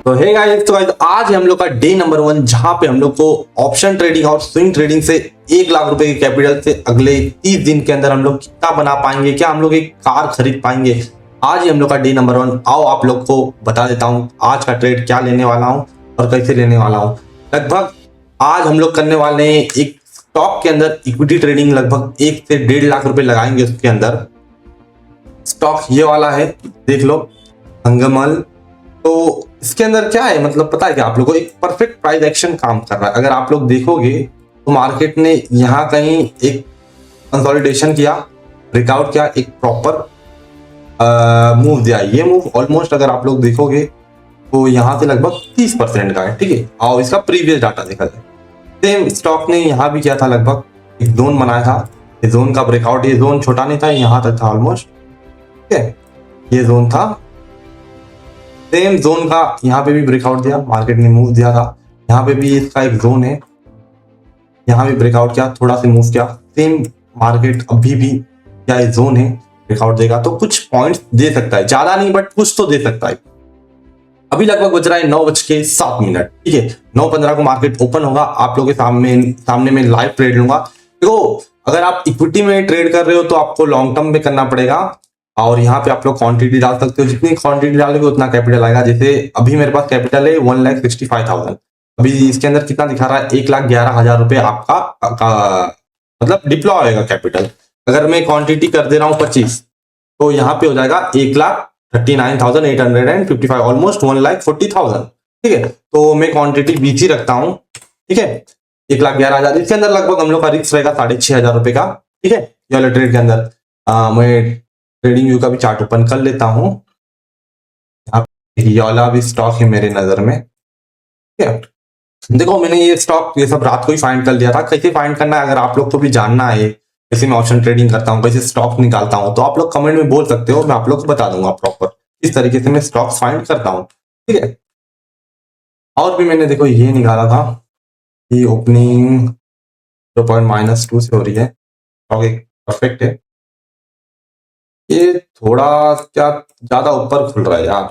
तो hey guys, तो guys आज हम लोग का डे नंबर 1 जहां पे हम लोग को ऑप्शन ट्रेडिंग और स्विंग ट्रेडिंग से 1 लाख रुपए के कैपिटल से अगले 30 दिन के अंदर हम लोग कितना बना पाएंगे, क्या हम लोग एक कार खरीद पाएंगे। आज ही हम लोग का डे नंबर 1। आओ आप लोग को बता देता हूँ आज का ट्रेड क्या लेने वाला हूँ और कैसे लेने वाला हूँ। लगभग आज हम लोग करने वाले हैं एक स्टॉक के अंदर इक्विटी ट्रेडिंग, लगभग 1 से 1.5 लाख रुपए लगाएंगे उसके अंदर। स्टॉक ये वाला है, देख लो, संगमल। तो इसके अंदर क्या है, मतलब पता है क्या आप लोगों को, एक परफेक्ट प्राइस एक्शन काम कर रहा है। अगर आप लोग देखोगे तो मार्केट ने यहाँ कहीं एक कंसोलिडेशन किया, ब्रेकआउट किया, एक प्रॉपर मूव दिया। ये मूव ऑलमोस्ट अगर आप लोग देखोगे तो यहाँ से लगभग 30% का है। ठीक है, और इसका प्रीवियस डाटा देखा जाए, सेम स्टॉक ने यहाँ भी किया था, लगभग एक जोन बनाया था। ये जोन का ब्रेकआउट, ये जोन छोटा नहीं था, यहाँ तक था ऑलमोस्ट। ठीक है, ये जोन था, सेम जोन का यहाँ पे भी ब्रेकआउट दिया, मार्केट ने मूव दिया था। यहाँ पे भी इसका एक जोन है, यहाँ भी ब्रेकआउट किया, थोड़ा सा मूव किया। सेम मार्केट अभी भी क्या है, जोन है, ब्रेकआउट देगा तो कुछ पॉइंट्स दे सकता है, ज्यादा नहीं बट कुछ तो दे सकता है। अभी लगभग बज रहा है 9:07। ठीक है, 9:15 को मार्केट ओपन होगा। आप लोगों के सामने में लाइव ट्रेड लूंगा। देखो, अगर आप इक्विटी में ट्रेड कर रहे हो तो आपको लॉन्ग टर्म में करना पड़ेगा, और यहाँ पे आप लोग क्वांटिटी डाल सकते हो। जितनी क्वांटिटी डालोगे उतना कैपिटल आएगा। जैसे अभी मेरे पास कैपिटल है 1,65,000। अभी इसके अंदर कितना दिखा रहा है, 1,11,000 रुपए आपका मतलब डिप्लॉय होगा कैपिटल। अगर मैं क्वांटिटी कर दे रहा हूँ 25, तो यहाँ पे हो जाएगा 1,39,855, ऑलमोस्ट 1,40,000। ठीक है, तो मैं क्वांटिटी 20 ही रखता हूँ। ठीक है, 1,11,000। इसके अंदर लगभग हम लोग का रिस्क रहेगा 6,500 रुपए का। ठीक है, ये वाले ट्रेड के अंदर मैं ट्रेडिंग व्यू का भी चार्ट ओपन कर लेता हूं। ये वाला भी स्टॉक है मेरे नजर में। ठीक है, देखो मैंने ये स्टॉक ये सब रात को ही फाइंड कर लिया था। कैसे फाइंड करना है, अगर आप लोग को भी जानना है कैसे मैं ऑप्शन ट्रेडिंग करता हूँ, कैसे स्टॉक निकालता हूँ, तो आप लोग कमेंट में बोल सकते हो, मैं आप लोग को बता दूंगा प्रॉपर इस तरीके से मैं स्टॉक्स फाइंड करता हूँ। ठीक है, और भी मैंने देखो ये निकाला था, ये ओपनिंग 0.-2 से हो रही है, स्टॉक एक परफेक्ट है। ये थोड़ा क्या ज्यादा ऊपर खुल रहा है यार,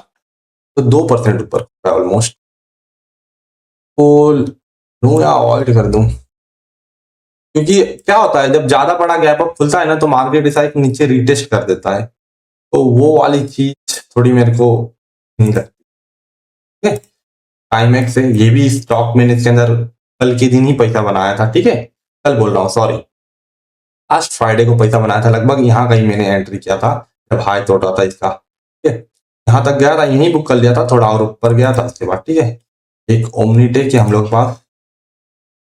तो 2% ऊपर खुल रहा है ऑलमोस्ट। तो लूं या अवॉइड कर दूं, क्योंकि क्या होता है जब ज्यादा बड़ा गैप अप खुलता है ना, तो मार्केट ऐसा एक नीचे रिटेस्ट कर देता है। तो वो वाली चीज थोड़ी मेरे को नहीं लगती। ठीक है, टाइमएक्स है, ये भी स्टॉक मैंने इसके अंदर कल के दिन ही पैसा बनाया था। ठीक है, कल बोल रहा हूँ, सॉरी, लास्ट फ्राइडे को पैसा बनाया था। लगभग यहाँ कहीं मैंने एंट्री किया था जब हाई तोड़ रहा था इसका। ठीक है, यहाँ तक गया था, यहीं बुक कर लिया था, थोड़ा और ऊपर गया था उसके बाद। ठीक है, एक ओमनीटेक है हम लोग के पास,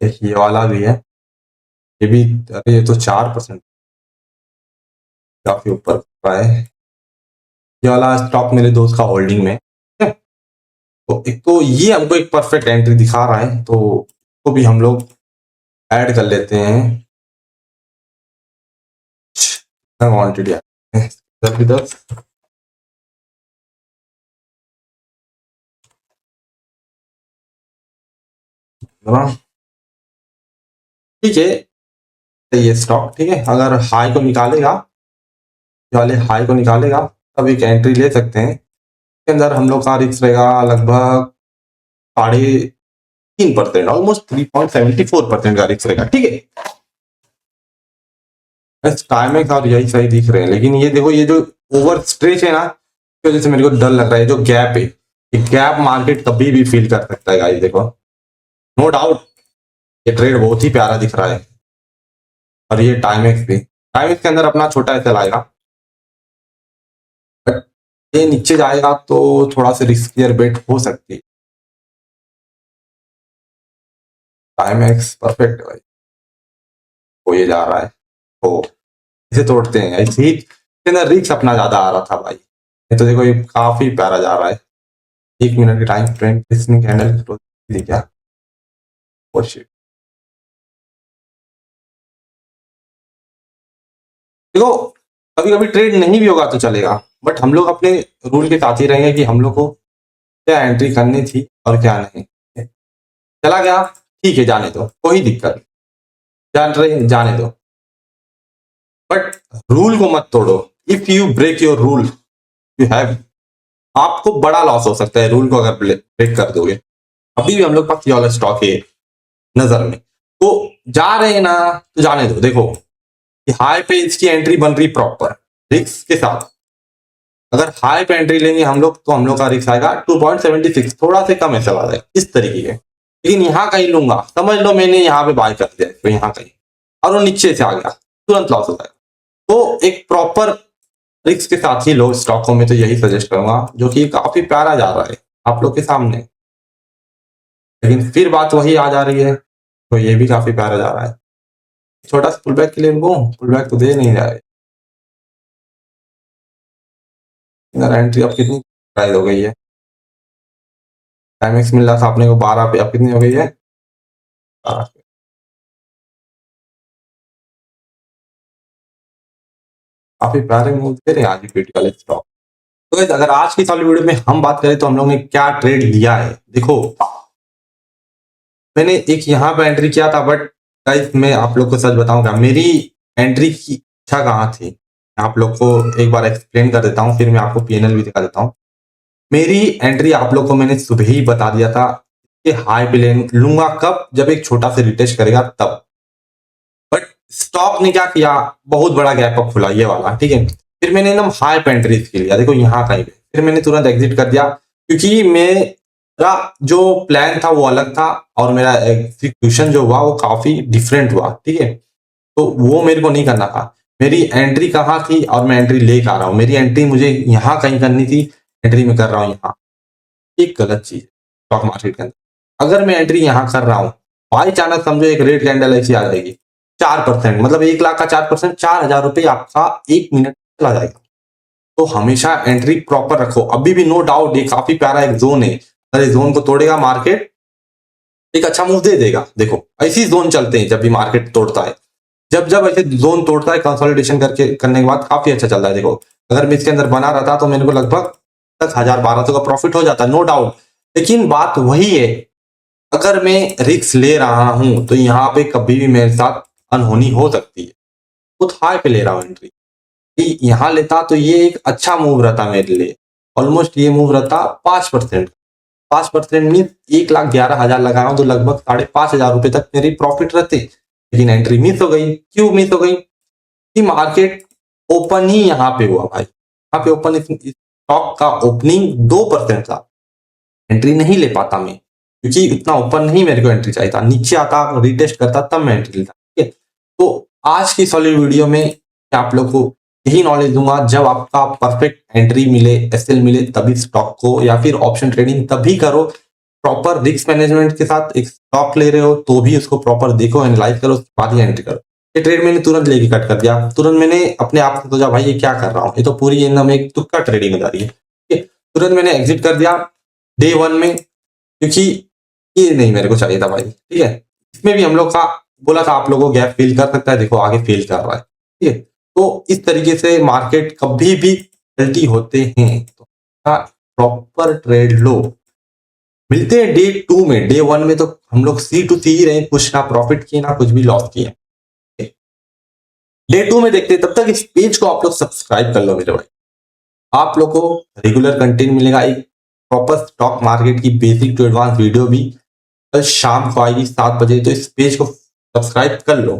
एक ये वाला भी है, ये भी, अरे ये तो 4% काफी ऊपर है। ये वाला स्टॉक मेरे दोस्त का होल्डिंग में है। तो एक तो ये हमको एक परफेक्ट एंट्री दिखा रहा है, तो इसको भी हम लोग ऐड कर लेते हैं। क्वांटिटी ठीक है, ये स्टॉक ठीक है, अगर हाई को निकालेगा, वाले हाई को निकालेगा, तब एक एंट्री ले सकते हैं। इसके अंदर हम लोग का रिस्क रहेगा लगभग 3.5%, ऑलमोस्ट 3.74% का रिस्क रहेगा। ठीक है, टाइमिंग और यही सही दिख रहे हैं, लेकिन ये देखो, ये जो ओवर स्ट्रेच है ना, इस वजह से मेरे को डर लग रहा है। जो गैप है, ये गैप मार्केट कभी भी फील कर सकता है गाइस। देखो, नो डाउट ये ट्रेड बहुत ही प्यारा दिख रहा है, और ये टाइमिंग भी, टाइमिंग के अंदर अपना छोटा ऐसा लाएगा, बट ये नीचे जाएगा तो थोड़ा सा रिस्कियर बेट हो सकती है। टाइमेक्स परफेक्ट है भाई, वो ये जा रहा है तो इसे तोड़ते हैं। ऐसे ही इसके अंदर रिस्क अपना ज्यादा आ रहा था भाई। ये तो देखो, ये काफी प्यारा जा रहा है। 1 मिनट की टाइम फ्रेम, इसने कैंडल दी क्या, ओ शिट। देखो, कभी कभी ट्रेड नहीं भी होगा तो चलेगा, बट हम लोग अपने रूल के साथ ही रहेंगे कि हम लोग को क्या एंट्री करनी थी और क्या नहीं। चला गया, ठीक है, जाने दो, कोई दिक्कत नहीं, जान रहे जाने दो, बट रूल को मत तोड़ो। If you break your rule, you have आपको बड़ा लॉस हो सकता है रूल को अगर ब्रेक कर दोगे। अभी भी हम लोग पास ये वाला स्टॉक है नजर में, तो जा रहे हैं ना तो जाने दो। देखो हाई पे इसकी एंट्री बन रही प्रॉपर रिस्क के साथ। अगर हाई पे एंट्री लेंगे हम लोग तो हम लोग का रिस्क आएगा 2.76, थोड़ा से कम है चला जाएगा इस तरीके के। लेकिन यहाँ कहीं लूंगा, समझ लो मैंने यहाँ पे बाय कर दिया तो यहाँ कहीं और वो नीचे से आ गया, तुरंत लॉस हो जाएगा। तो एक प्रॉपर रिस्क के साथ ही लो स्टॉक को, मैं तो यही सजेस्ट करूंगा, जो कि काफी प्यारा जा रहा है आप लोग के सामने। लेकिन फिर बात वही आ जा रही है, तो ये भी काफी प्यारा जा रहा है। छोटा सा पुल बैक के लिए इनको पुल बैक तो दे नहीं रहा है। एंट्री अब कितनी प्राइस हो गई है, टाइमिंग्स मिल रहा था अपने को 12 पे, अब कितनी हो गई है 12 पे। काफी प्यारे मूव दे रहे हैं आज पीटी वाले स्टॉक। तो guys, अगर आज की इस वाली वीडियो में हम बात करें तो हम लोगों ने क्या ट्रेड लिया है। देखो मैंने एक यहाँ पे एंट्री किया था, बट गाइस मैं आप लोग को सच बताऊंगा मेरी एंट्री की इच्छा कहाँ थी, आप लोग को एक बार एक्सप्लेन कर देता हूँ, फिर मैं आपको पीएनएल भी दिखा देता हूँ। मेरी एंट्री आप लोग को मैंने सुबह ही बता दिया था कि हाई पे लूंगा कब, जब एक छोटा सा रिटेस्ट करेगा तब। बट स्टॉक ने क्या किया, बहुत बड़ा गैप अप खुला ये वाला, ठीक है। फिर मैंने एकदम हाई पे एंट्री के लिया, देखो यहाँ कहीं पे, फिर मैंने तुरंत एग्जिट कर दिया, क्योंकि मेरा जो प्लान था वो अलग था और मेरा एग्जीक्यूशन जो हुआ वो काफी डिफरेंट हुआ, ठीक है। तो वो मेरे को नहीं करना था। मेरी एंट्री कहाँ थी और मैं एंट्री लेकर आ रहा हूँ, मेरी एंट्री मुझे यहाँ कहीं करनी थी, एंट्री में कर रहा हूँ यहाँ। एक गलत चीज स्टॉक मार्केट के अंदर। अगर मैं एंट्री यहाँ कर रहा हूँ, बाई चांस समझो एक रेड कैंडल ऐसी आ जाएगी 4%, मतलब 1 लाख का 4%, 4,000 रुपये आपका 1 मिनट चला जाएगा। तो हमेशा एंट्री प्रॉपर रखो। अभी भी नो डाउट ये काफी प्यारा एक जोन है, अगर जोन को तोड़ेगा मार्केट एक अच्छा मूव दे देगा। देखो ऐसी जोन चलते हैं जब भी मार्केट तोड़ता है, जब जब ऐसे जोन तोड़ता है कंसोलिडेशन करने के बाद काफी अच्छा चलता है। देखो अगर मैं इसके अंदर बना रहता तो मेरे को लगभग 10,000-1200 का प्रॉफिट हो जाता, नो डाउट। लेकिन बात वही है, अगर मैं रिस्क ले रहा हूं तो यहाँ पे कभी भी मेरे साथ अनहोनी हो सकती है। खुद हाई पे ले रहा हूँ एंट्री, यहाँ लेता तो ये एक अच्छा मूव रहता मेरे लिए। ऑलमोस्ट ये मूव रहता 5%, 5% मीन 1,11,000 लगाया तो लगभग 5,500 रुपए तक मेरी प्रॉफिट रहते। लेकिन एंट्री मिस हो गई। क्यों मिस हो गई, कि मार्केट ओपन ही यहाँ पे हुआ भाई, यहाँ पे ओपन स्टॉक का ओपनिंग 2% था, एंट्री नहीं ले पाता मैं, क्योंकि उतना ओपन नहीं मेरे को एंट्री चाहिए था, नीचे आता रिटेस्ट करता तब मैं एंट्री लेता, ठीक है। तो आज की सॉलिड वीडियो में आप लोग को यही नॉलेज दूंगा, जब आपका परफेक्ट एंट्री मिले, एसएल मिले, तभी स्टॉक को या फिर ऑप्शन ट्रेडिंग तभी करो। प्रॉपर रिस्क मैनेजमेंट के साथ एक स्टॉक ले रहे हो तो भी उसको प्रॉपर देखो, एनालाइज करो, उसके बाद ही एंट्री करो। ये ट्रेड मैंने तुरंत लेके कट कर दिया, तुरंत मैंने अपने आप को सोचा भाई ये क्या कर रहा हूँ, ये तो पूरी एकदम एक तुक्का ट्रेडिंग हो जा रही है, ठीक है। तुरंत मैंने एग्जिट कर दिया डे 1 में, क्योंकि ये नहीं मेरे को चाहिए था भाई, ठीक है। इसमें भी हम लोग का बोला था आप लोगों को गैप फील कर सकता है, देखो आगे फील कर रहा है, ठीक है। तो इस तरीके से मार्केट कभी भी गलती होते हैं, तो प्रॉपर ट्रेड लो। मिलते हैं डे 2 में। डे 1 में तो हम लोग सी टू सी ही रहे, कुछ ना प्रॉफिट किए ना कुछ भी लॉस किए। डे 2 में देखते हैं, तब तक इस पेज को आप लोग सब्सक्राइब कर लो मेरे भाई, आप लोग को रेगुलर कंटेंट मिलेगा, एक प्रॉपर स्टॉक मार्केट की बेसिक टू एडवांस वीडियो भी कल शाम को आएगी 7 बजे, तो इस पेज को सब्सक्राइब कर लो।